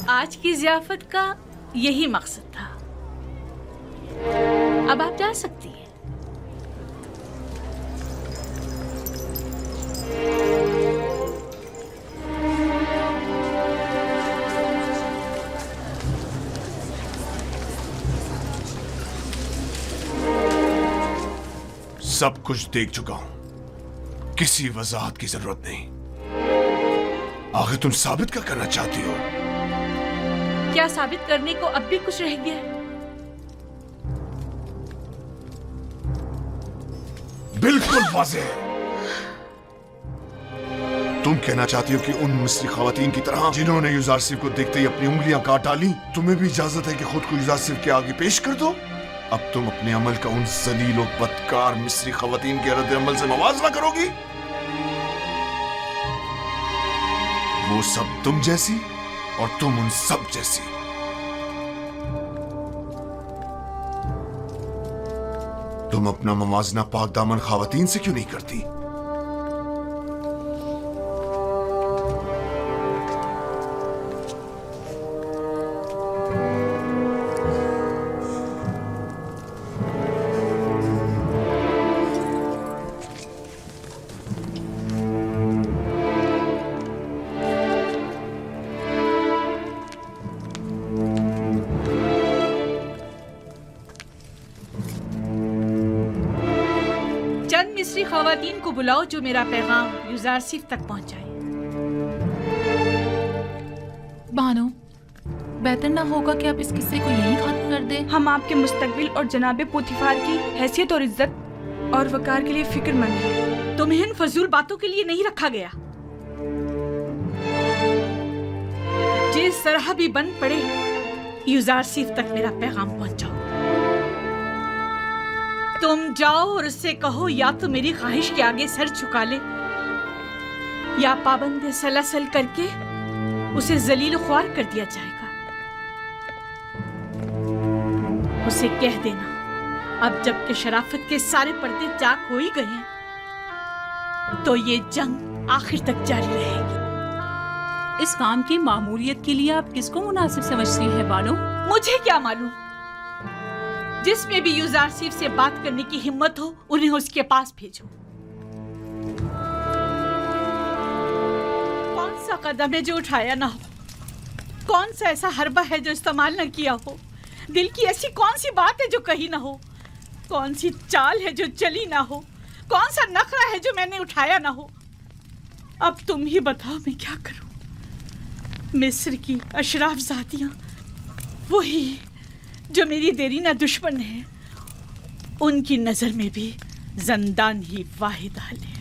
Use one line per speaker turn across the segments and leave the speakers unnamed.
آج کی ضیافت کا یہی مقصد تھا. اب آپ جا سکتی ہیں.
سب کچھ دیکھ چکا ہوں. کسی وضاحت کی ضرورت نہیں. آخر تم ثابت کیا کرنا چاہتی ہو؟
کیا ثابت کرنے کو اب بھی کچھ رہ گیا ہے؟
بالکل واضح ہے. تم کہنا چاہتی ہو کہ ان مصری خواتین کی طرح جنہوں نے یوزارسیف کو دیکھتے ہی اپنی انگلیاں کاٹ ڈالی، تمہیں بھی اجازت ہے کہ خود کو یوزارسیف کے آگے پیش کر دو؟ اب تم اپنے عمل کا ان ذلیل و بدکار مصری خواتین کے رد عمل سے موازنہ کرو گی؟ وہ سب تم جیسی اور تم ان سب جیسی. تم اپنا موازنہ پاک دامن خواتین سے کیوں نہیں کرتی؟
مصری خواتین کو بلاؤ جو میرا پیغام یوزارسیف تک پہنچائے.
بانو، بہتر نہ ہوگا کہ آپ اس قصے کو یہیں ختم کر دیں؟
ہم آپ کے مستقبل اور جناب پوتیفار کی حیثیت اور عزت اور وقار کے لیے فکر مند ہیں.
تمہیں ان فضول باتوں کے لیے نہیں رکھا گیا. جس طرح بھی بند پڑے یوزارسیف تک میرا پیغام پہنچاؤ. تم جاؤ اور اس سے کہو یا تو میری خواہش کے آگے سر جھکا لے یا پابند سلاسل کر کے اسے ذلیل و خوار کر دیا جائے گا. اسے کہہ دینا اب جب کہ شرافت کے سارے پردے چاک ہو ہی گئے ہیں تو یہ جنگ آخر تک جاری رہے گی.
اس کام کی معمولیت کے لیے آپ کس کو مناسب سمجھتی ہیں بانو؟
مجھے کیا معلوم. جس میں بھی یوزارسیف سے بات کرنے کی ہمت ہو انہیں اس کے پاس بھیجو. کون سا قدم ہے جو اٹھایا نہ ہو؟ کون سا ایسا حربہ ہے جو استعمال نہ کیا ہو؟ دل کی ایسی کون سی بات ہے جو کہی نہ ہو؟ کون سی چال ہے جو چلی نہ ہو؟ کون سا نخرہ ہے جو میں نے اٹھایا نہ ہو؟ اب تم ہی بتاؤ میں کیا کروں. مصر کی اشراف ذاتیاں وہی جو میری دیرینہ دشمن ہے، ان کی نظر میں بھی زندان ہی واحد حل ہے.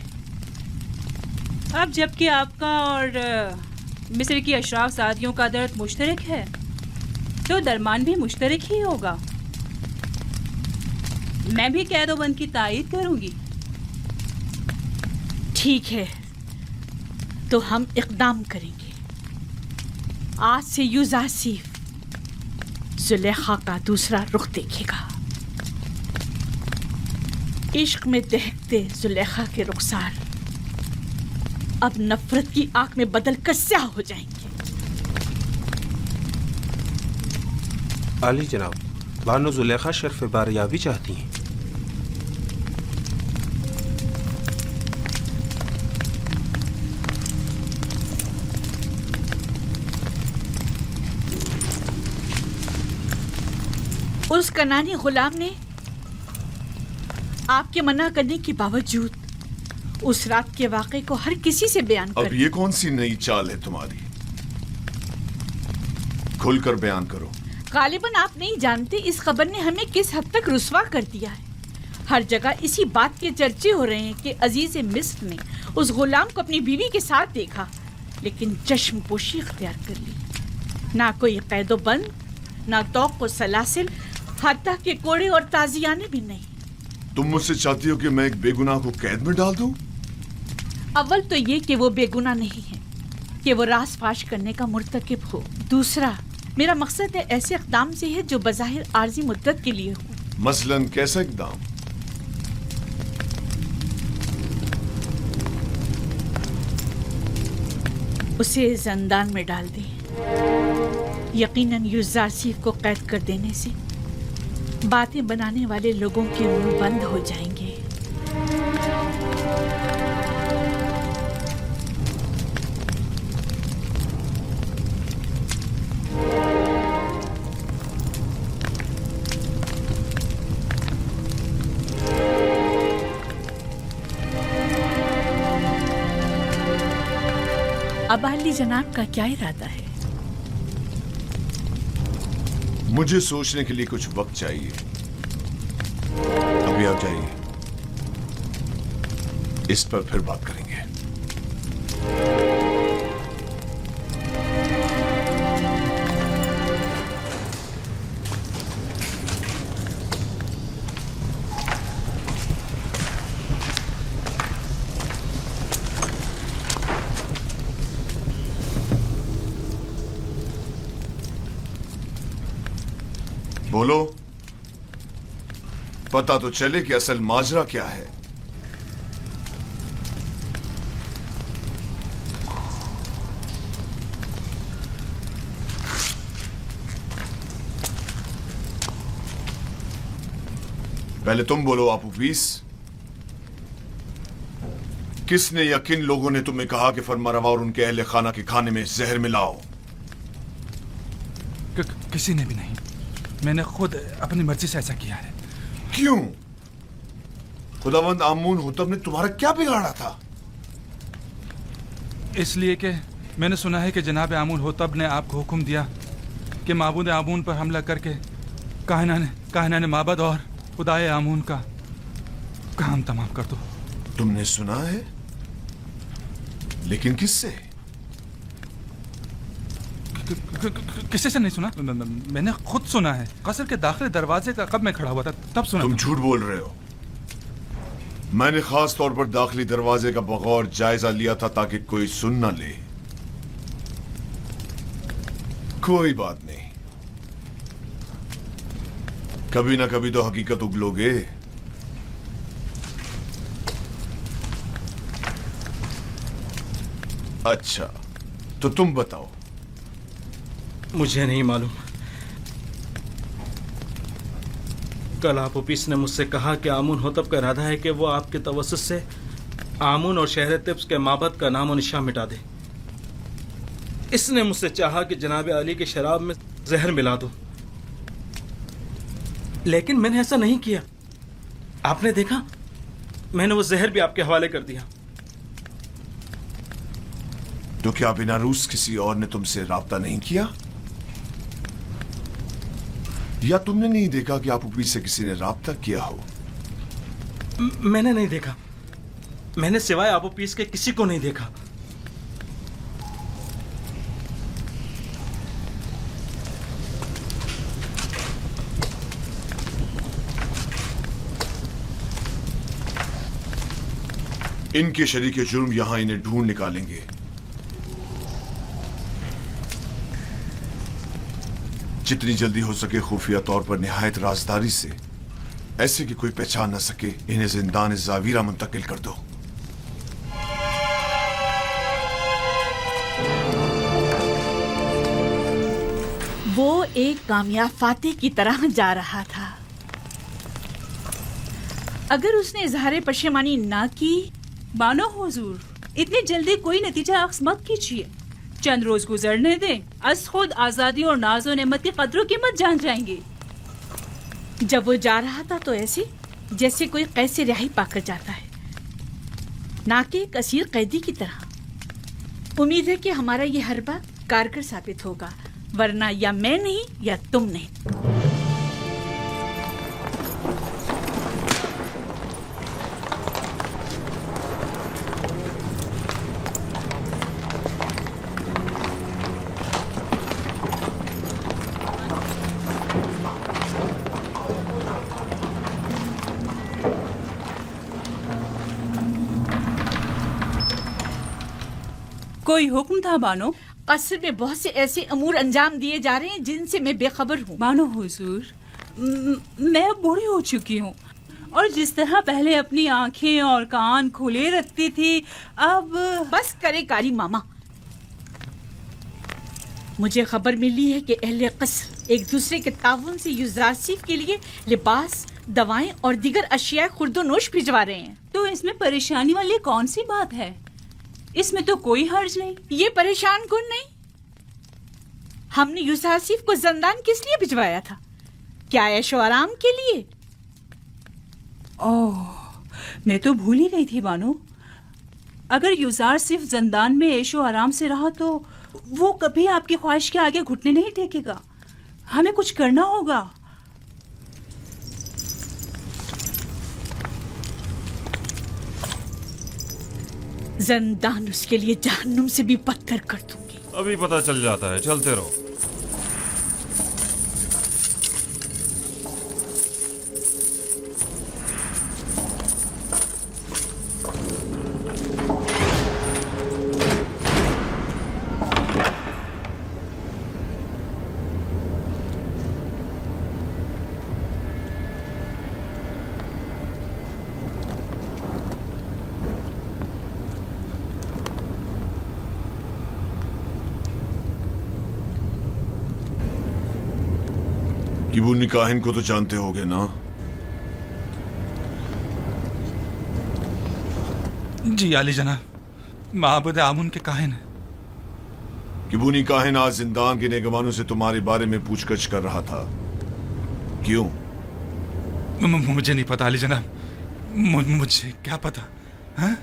اب جب کہ آپ کا اور مصر کی اشراف ذاتیوں کا درد مشترک ہے تو درمان بھی مشترک ہی ہوگا. میں بھی قید و بند کی تائید کروں گی.
ٹھیک ہے تو ہم اقدام کریں گے. آج سے یوزارسیف زلیخا کا دوسرا رخ دیکھے گا. عشق میں دہکتے زلیخا کے رخسار اب نفرت کی آنکھ میں بدل کر سیاہ ہو جائیں گے.
عالی جناب، بانو زلیخا شرف باریابی چاہتی ہیں.
اس کنانی غلام نے آپ کے منع کرنے کے باوجود اس رات کے واقعے کو ہر کسی سے بیان کر.
اب یہ کون سی نئی چال ہے تمہاری؟ کھل کر بیان کرو.
غالباً آپ نہیں جانتے اس خبر نے ہمیں کس حد تک رسوا کر دیا ہے. ہر جگہ اسی بات کے چرچے ہو رہے ہیں کہ عزیز مصر نے اس غلام کو اپنی بیوی کے ساتھ دیکھا لیکن چشم پوشی اختیار کر لی. نہ کوئی قید و بند، نہ توق و سلاسل، حتیٰ کہ کوڑے اور تازیانے بھی نہیں.
تم مجھ سے چاہتی ہو کہ میں ایک بے گناہ کو قید میں ڈال دوں؟
اول تو یہ کہ وہ بے گناہ نہیں ہے کہ وہ راز فاش کرنے کا مرتکب ہو. دوسرا، میرا مقصد ہے ایسے اقدام سے ہے جو بظاہر عارضی مدت کے لیے ہو.
مثلاً کیسا اقدام؟
اسے زندان میں ڈال دیں. यकीनन युज़ारसीफ को कैद कर देने से बातें बनाने वाले लोगों के मुंह बंद हो जाएंगे। अब अली जनाब का क्या इरादा है?
मुझे सोचने के लिए कुछ वक्त चाहिए। अभी आप जाइए, इस पर फिर बात करेंगे। बोलो, पता तो चले कि असल माजरा क्या है। पहले तुम बोलो आपू पीस, किसने या किन लोगों ने तुम्हें कहा कि फरमारवा और उनके अहले खाना के खाने में जहर मिलाओ?
किसी ने भी नहीं, मैंने खुद अपनी मर्जी से ऐसा किया है।
क्यों? खुदावंद आमून हुतब ने तुम्हारा क्या बिगाड़ा था?
इसलिए कि मैंने सुना है कि जनाब आमून हुतब ने आपको हुक्म दिया कि माबूद आमून पर हमला करके काहिनाने माबद और खुदाए आमून का काम तमाम कर दो।
तुमने सुना है? लेकिन किससे?
किसी से नहीं सुना, मैंने खुद सुना है। कसर के दाखिले दरवाजे का कब मैं खड़ा हुआ था तब सुना।
तुम झूठ बोल रहे हो। मैंने खास तौर पर दाखिली दरवाजे का बगौर जायजा लिया था ताकि कोई सुन ना ले। कोई बात नहीं, कभी ना कभी तो हकीकत उगलोगे। अच्छा, तो तुम बताओ।
मुझे नहीं मालूम। कल आप ऑफिस ने मुझसे कहा कि आमून होतब का इरादा है कि वो आपके तवस्सुस से आमून और शहर तिब्स के माबद का नाम और निशान मिटा दे। इसने मुझसे चाहा कि जनाब अली के शराब में जहर मिला दो, लेकिन मैंने ऐसा नहीं किया। आपने देखा, मैंने वो जहर भी आपके हवाले कर दिया।
तो क्या बिना रूस किसी और ने तुमसे राब्ता नहीं किया? या तुमने नहीं देखा कि आप ऊपरी से किसी ने राब्ता किया हो?
मैंने नहीं देखा। मैंने सिवाय आपो पीस के किसी को नहीं देखा।
इनके शरीके जुर्म यहां इन्हें ढूंढ निकालेंगे। जितनी जल्दी हो सके खुफिया तौर पर निहायत राजदारी से, ऐसे कि कोई पहचान न सके, इन्हें जिंदान जावीरा मुंतकिल कर दो।
वो एक कामयाब फातेह की तरह जा रहा था। अगर उसने इजहार पशेमानी ना की।
बानो हुजूर, इतनी जल्दी कोई नतीजा अख्ज़ मत कीजिए। चंद रोज गुजरने दें, अस खुद आज़ादी और नाज़ो नेमत की कदरों कीमत जान जाएंगे।
जब वो जा रहा था तो ऐसे जैसे कोई कैद से रिहाई पाकर जाता है, ना कि एक असीर कैदी की तरह। उम्मीद है कि हमारा ये हरबा कारगर साबित होगा, वरना या मैं नहीं या तुम नहीं।
कोई हुक्म था बानो?
कसर में बहुत से ऐसे अमूर अंजाम दिए जा रहे हैं जिनसे मैं बेखबर हूँ।
बानो हुजूर, मैं अब बूढ़ी हो चुकी हूँ और जिस तरह पहले अपनी आंखें और कान खुले रखती थी, अब
बस करे कारी मामा। مجھے خبر ملی ہے کہ اہل قصر ایک دوسرے کے تعاون سے یوزرسیف کے لیے لباس، دوائیں اور دیگر اشیاء خرد و نوش بھجوا رہے ہیں۔
تو اس میں پریشانی والی کون سی بات ہے؟ اس میں تو کوئی حرج نہیں۔
یہ پریشان کن نہیں۔ ہم نے یوزرسیف کو زندان کس لیے بھجوایا تھا؟ کیا عیش و آرام کے لیے؟
اوہ، میں تو بھول ہی گئی تھی بانو۔ اگر یوزار صرف زندان میں عیش و آرام سے رہا تو وہ کبھی آپ کی خواہش کے آگے گھٹنے نہیں ٹیکے گا۔ ہمیں کچھ کرنا ہوگا۔
زندان اس کے لیے جہنم سے بھی بدتر کر دوں گی۔
ابھی پتہ چل جاتا ہے، چلتے رہو۔
کیبونی کاہن کو تو جانتے ہوگے نا؟
جی عالی جناب، معبود آمون کے کاہن ہیں۔
کیبونی کاہن آج زندان کے نگہبانوں سے تمہارے بارے میں پوچھ گچھ کر رہا تھا، کیوں؟
مجھے نہیں پتا عالی جناب، مجھے کیا پتا؟ ہاں؟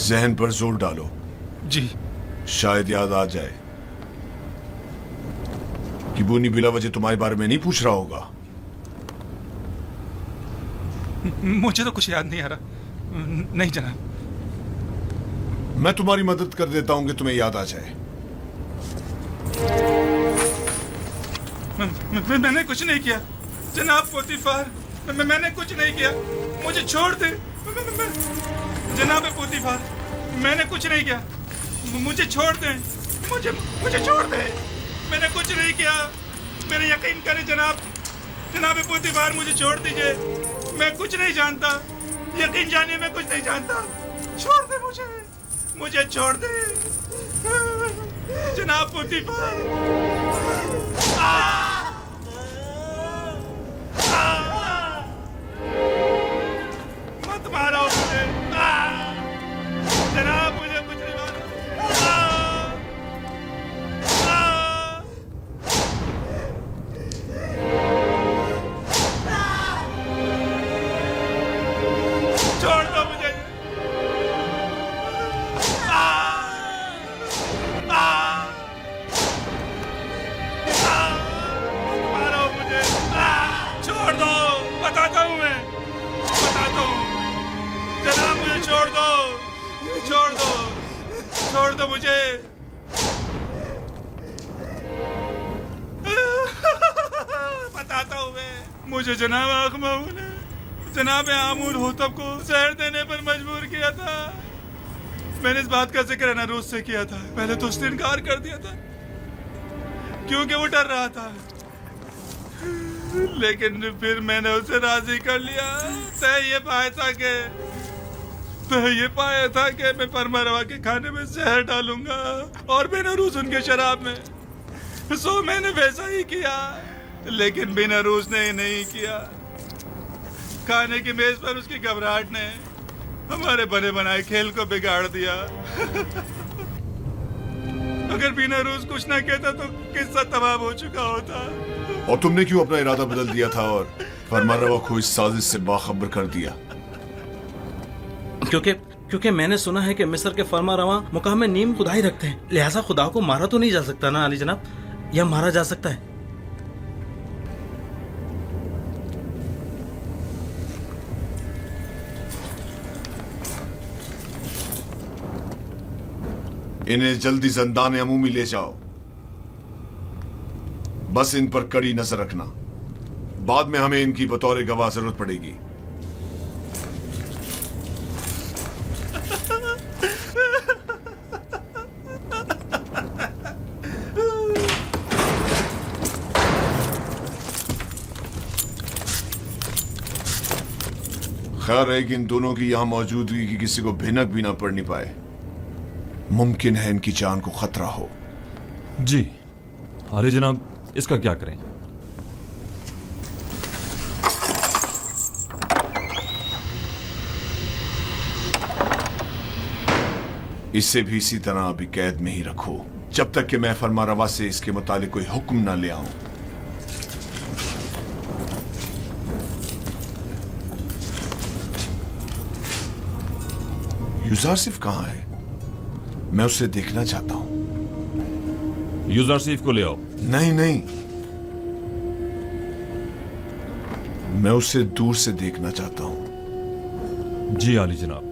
ذہن پر زور ڈالو،
جی
شاید یاد آ جائے۔ کیبونی بلا وجہ تمہارے بارے میں نہیں پوچھ رہا ہوگا۔
مجھے تو کچھ یاد نہیں آ رہا۔ نہیں جناب۔
میں تمہاری مدد کر دیتا ہوں کہ تمہیں یاد آ جائے۔
میں نے کچھ نہیں کیا جناب پوتیفار، میں نے کچھ نہیں کیا، مجھے چھوڑ دے جناب پوتیفار، میں نے کچھ نہیں کیا، مجھے چھوڑ دیں، مجھے چھوڑ دیں، میں نے کچھ نہیں کیا، میرے یقین کریں جناب پوتیفار، مجھے چھوڑ دیجئے، میں کچھ نہیں جانتا، یقین جانیے میں کچھ نہیں جانتا، چھوڑ دیں مجھے چھوڑ دیں جناب پوتیفار۔ مت مارو مجھے جناب، مجھے کچھ نہیں مارو۔ چھوڑ دو مجھے۔ مارو مجھے، چھوڑ دو، بتاتا ہوں میں، بتاتا ہوں جناب، مجھے چھوڑ دو، چھوڑ دو مجھے۔ بتاتا ہوں میں، مجھے جناب آخماؤں نے جناب آمون ہوتب کو زہر دینے پر مجبور کیا تھا۔ میں نے اس بات کا ذکر اناروز سے کیا تھا، پہلے تو اس نے انکار کر دیا تھا کیونکہ وہ ڈر رہا تھا، لیکن پھر میں نے اسے راضی کر لیا۔ طے یہ پایا تھا کہ میں پرما روا کے کھانے میں زہر ڈالوں گا اور بینروز ان کے شراب میں، سو میں نے ویسا ہی کیا، لیکن بینروز نے نہیں کیا۔ کھانے کی میز پر اس کی گھبراہٹ نے ہمارے بنے بنائے کھیل کو بگاڑ دیا۔ اگر بینروز کچھ نہ کہتا تو قصہ تمام ہو چکا ہوتا۔
اور تم نے کیوں اپنا ارادہ بدل دیا تھا اور فرما روا کو اس سازش سے باخبر کر دیا؟
کیونکہ میں نے سنا ہے کہ مصر کے فرما رواں مقام میں نیم خدائی رکھتے ہیں، لہٰذا خدا کو مارا تو نہیں جا سکتا نا علی جناب، یا مارا جا سکتا ہے؟
انہیں جلدی زندان عمومی لے جاؤ، بس ان پر کڑی نظر رکھنا، بعد میں ہمیں ان کی بطور گواہ ضرورت پڑے گی۔ खैर है कि इन दोनों की यहाँ मौजूदगी की किसी को भिनक भी ना पड़नी पाए। मुमकिन है इनकी जान को खतरा हो।
जी आली जनाब, इसका क्या करें?
इसे भी इसी तरह अभी कैद में ही रखो जब तक कि मैं फरमा रवा से इसके मुतालिक कोई हुक्म ना ले आऊं। यूजारसिफ कहाँ है? मैं उसे देखना चाहता हूं।
यूजारसीफ को ले आओ।
नहीं नहीं, मैं उसे दूर से देखना चाहता हूं।
जी आली जनाब,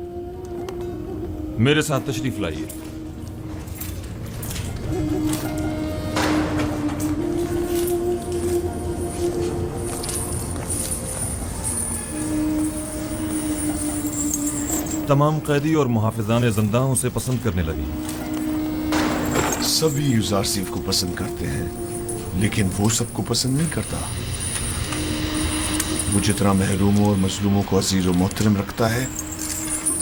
मेरे साथ तशरीफ लाइए। तमाम कैदी और मुहाफिजान ज़िंदा उसे पसंद करने लगी।
सभी यूजारसिफ को पसंद करते हैं, लेकिन वो सबको पसंद नहीं करता। वो जितना महरूमों और मजलूमों को अजीज और मोहतरम रखता है,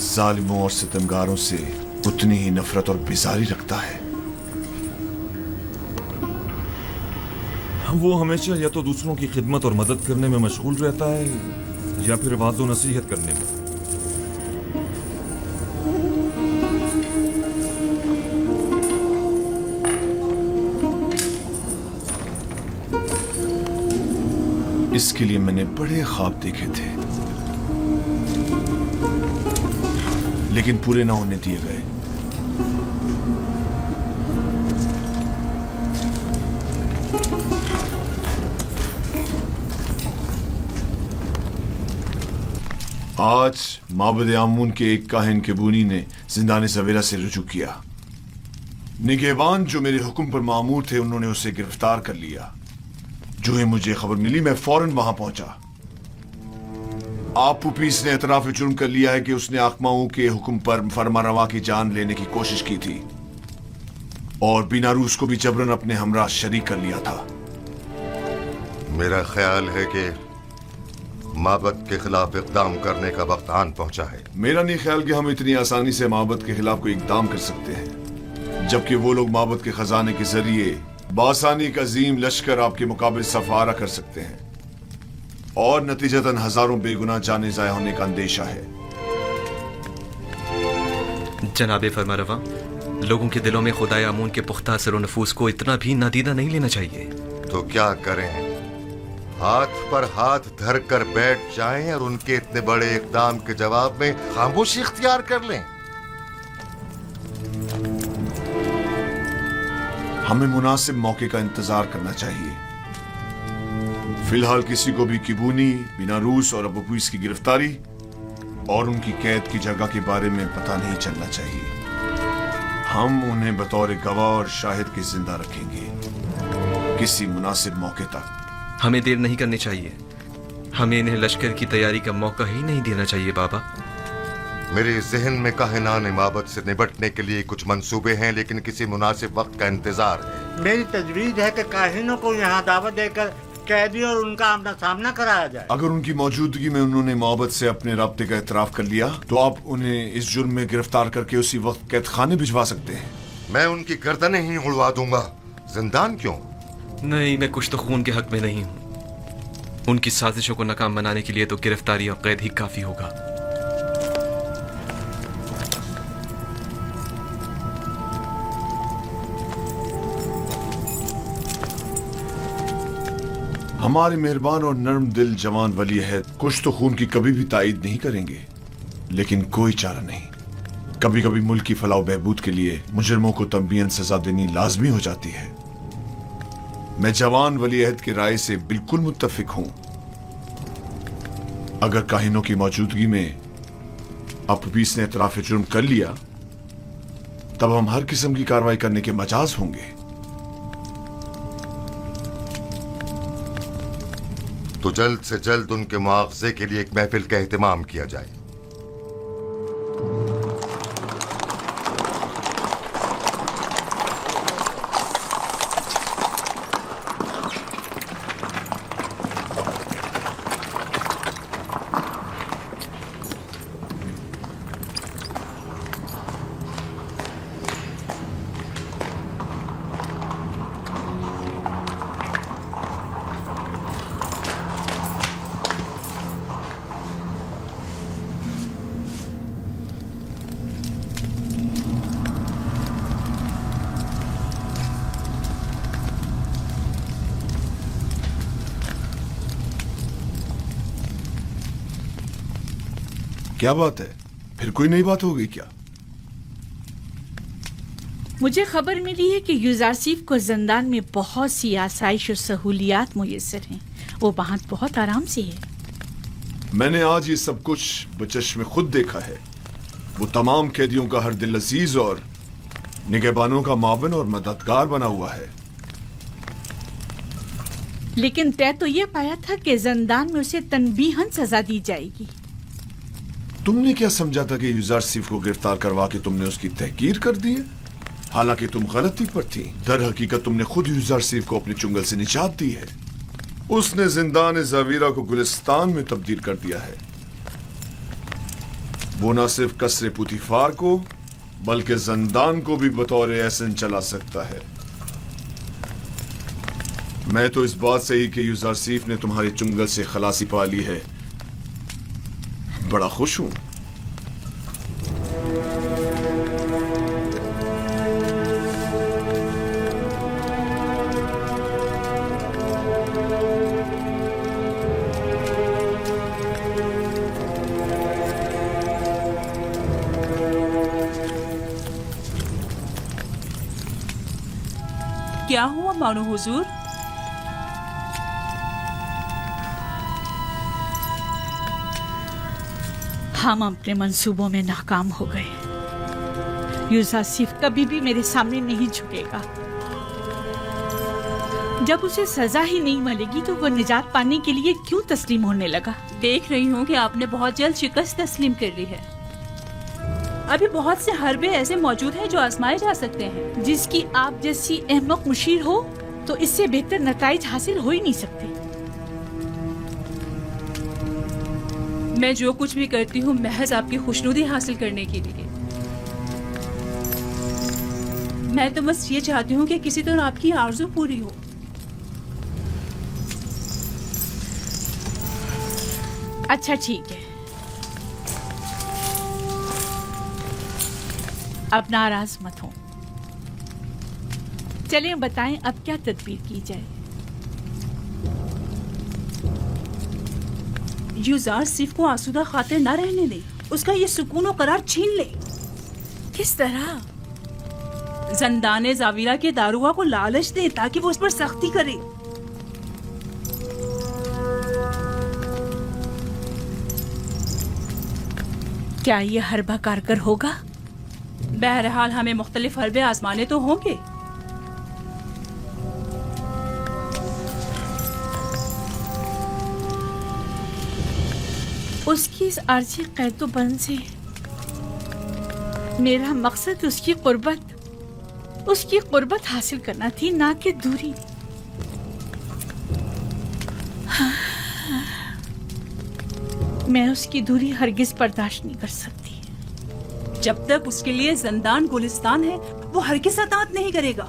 जालिमों और सितमगारों से उतनी ही नफरत और बेजारी रखता है।
वो हमेशा या तो दूसरों की खिदमत और मदद करने में मशगूल रहता है या फिर वाज़ो नसीहत करने में।
इसके लिए मैंने बड़े ख्वाब देखे थे, लेकिन पूरे ना होने दिए गए। आज माबद आमून के एक काहिन केबूनी ने जिंदाने सवेरा से रुजू किया। निगहबान जो मेरे हुक्म पर मामूर थे, उन्होंने उसे गिरफ्तार कर लिया। जो ही मुझे खबर मिली, मैं फौरन वहां पहुंचा। आप पुपीस ने एतराफ जुर्म कर लिया है कि उसने आकमाओं के हुक्म पर फरमारवा की जान लेने की कोशिश की थी और बीनारूस को भी जबरन अपने हमरा शरीक कर लिया था।
मेरा ख्याल है कि माबद के खिलाफ इकदाम करने का वक्त आन पहुंचा है।
मेरा नहीं ख्याल कि हम इतनी आसानी से माबद के खिलाफ कोई इकदाम कर सकते हैं, जबकि वो लोग माबद के खजाने के जरिए बासानी का अजीम लश्कर आपके मुकाबले सफारा कर सकते हैं और नतीजतन हजारों बेगुनाह जाने जाया होने का अंदेशा है।
जनाब फरमारवा, लोगों के दिलों में खुदाए आमून के पुख्ता असर और नफूस को इतना भी नादीदा नहीं लेना चाहिए।
तो क्या करें? हाथ पर हाथ धर कर बैठ जाएं और उनके इतने बड़े इकदाम के जवाब में खामोशी इख्तियार कर लें?
हमें मुनासिब मौके का इंतजार करना चाहिए। फिलहाल किसी को भी किबूनी, बीनारूस और अबुपीस की गिरफ्तारी और उनकी कैद की जगह के बारे में पता नहीं चलना चाहिए। हम उन्हें बतौर गवाह और शाहिद के जिंदा रखेंगे किसी मुनासिब मौके तक।
हमें देर नहीं करनी चाहिए। हमें इन्हें लश्कर की तैयारी का मौका ही नहीं देना चाहिए बाबा।
मेरे जहन में काहिनान माबद से निपटने के लिए कुछ मंसूबे हैं, लेकिन किसी मुनासिब वक्त का इंतजार है।
मेरी तजवीज है कि काहिनों को यहाँ दावत देकर कैदी और उनका आमना सामना कराया जाए।
अगर उनकी मौजूदगी में उन्होंने माबद से अपने राब्ते का एतराफ कर लिया तो आप उन्हें इस जुर्म में गिरफ्तार करके उसी वक्त कैद खाने भिजवा सकते हैं।
मैं उनकी गर्दनें ही उड़वा दूंगा। जिंदान क्यों?
नहीं, मैं कुछ तो खून के हक में नहीं हूँ। उनकी साजिशों को नाकाम बनाने के लिए तो गिरफ्तारी और कैद ही काफी होगा।
हमारे मेहरबान और नर्म दिल जवान वली अहद कुछ तो खून की कभी भी तायद नहीं करेंगे, लेकिन कोई चारा नहीं। कभी कभी मुल्क की फलाह बहबूद के लिए मुजरिमों को तंबीहन सजा देनी लाजमी हो जाती है। मैं जवान वली अहद की राय से बिल्कुल मुत्तफिक हूं। अगर काहिनों की मौजूदगी में अबुपीस ने एतराफ जुर्म कर लिया, तब हम हर किस्म की कार्रवाई करने के मजाज होंगे।
तो जल्द से जल्द उनके मुआवजे के लिए एक महफिल का एहतमाम किया जाए।
क्या बात है, फिर कोई नई बात हो गई क्या?
मुझे खबर मिली है कि यूजारसीफ को जिंदान में बहुत सी आसाइश और सहूलियात मुयस्सर हैं। वो वहाँ बहुत आराम से है।
मैंने आज ये सब कुछ बचश्मे खुद देखा है। वो तमाम कैदियों का हर दिल अजीज और निगहबानों का मावन और मददगार बना हुआ है।
लेकिन तय तो ये पाया था कि जिंदान में उसे तनबीहन सजा दी जाएगी।
तुमने क्या समझा था कि यूजारसीफ को गिरफ्तार करवा के तुमने उसकी तहकीर कर दी है? हालांकि तुम गलती पर थी। दर हकीकत तुमने खुद यूजारसीफ को अपने चुंगल से निजात दी है। उसने जिंदान ज़ावीरा को गुलिस्तान में तब्दील कर दिया है। वो न सिर्फ कसरे पुतिफार को बल्कि जिंदान को भी बतौर एहसन चला सकता है। मैं तो इस बात से ही कि यूजारसीफ ने तुम्हारे चुंगल से खलासी पा ली है बड़ा खुश हूं।
क्या हुआ मानो हुजूर?
हम अपने मंसूबों में नाकाम हो गए। यूजारसीफ कभी भी मेरे सामने नहीं झुकेगा। जब उसे सजा ही नहीं मिलेगी तो वो निजात पाने के लिए क्यों तस्लीम होने लगा?
देख रही हूँ कि आपने बहुत जल्द शिकस्त तस्लीम कर ली है। अभी बहुत से हरबे ऐसे मौजूद हैं जो आजमाए जा सकते हैं।
जिसकी आप जैसी अहमक मुशीर हो तो इससे बेहतर नताइज हासिल हो ही नहीं सकते।
मैं जो कुछ भी करती हूँ महज आपकी खुशनुदी हासिल करने के लिए। मैं तो बस ये चाहती हूँ कि किसी तरह आपकी आरज़ू पूरी हो।
अच्छा ठीक है, अब नाराज मत हो। चलें बताएं अब क्या तदबीर की जाए।
यूजारसीफ को आसूदा खातिर न रहने दे, उसका ये सुकून और करार छीन ले।
किस तरह?
जिंदान ज़ावीरा के दारुआ को लालच दे ताकि वो उस पर सख्ती करे।
क्या ये हरबा कारगर होगा?
बहरहाल हमें मुख्तलिफ हरबे आजमाने तो होंगे।
उसकी इस आर्जी कैदोबंद से मेरा मकसद उसकी कुर्बत हासिल करना थी, ना कि दूरी। मैं उसकी दूरी हरगिज बर्दाश्त नहीं कर सकती।
जब तक उसके लिए जिंदान गुलिस्तान है वो हरगिज अतात नहीं करेगा।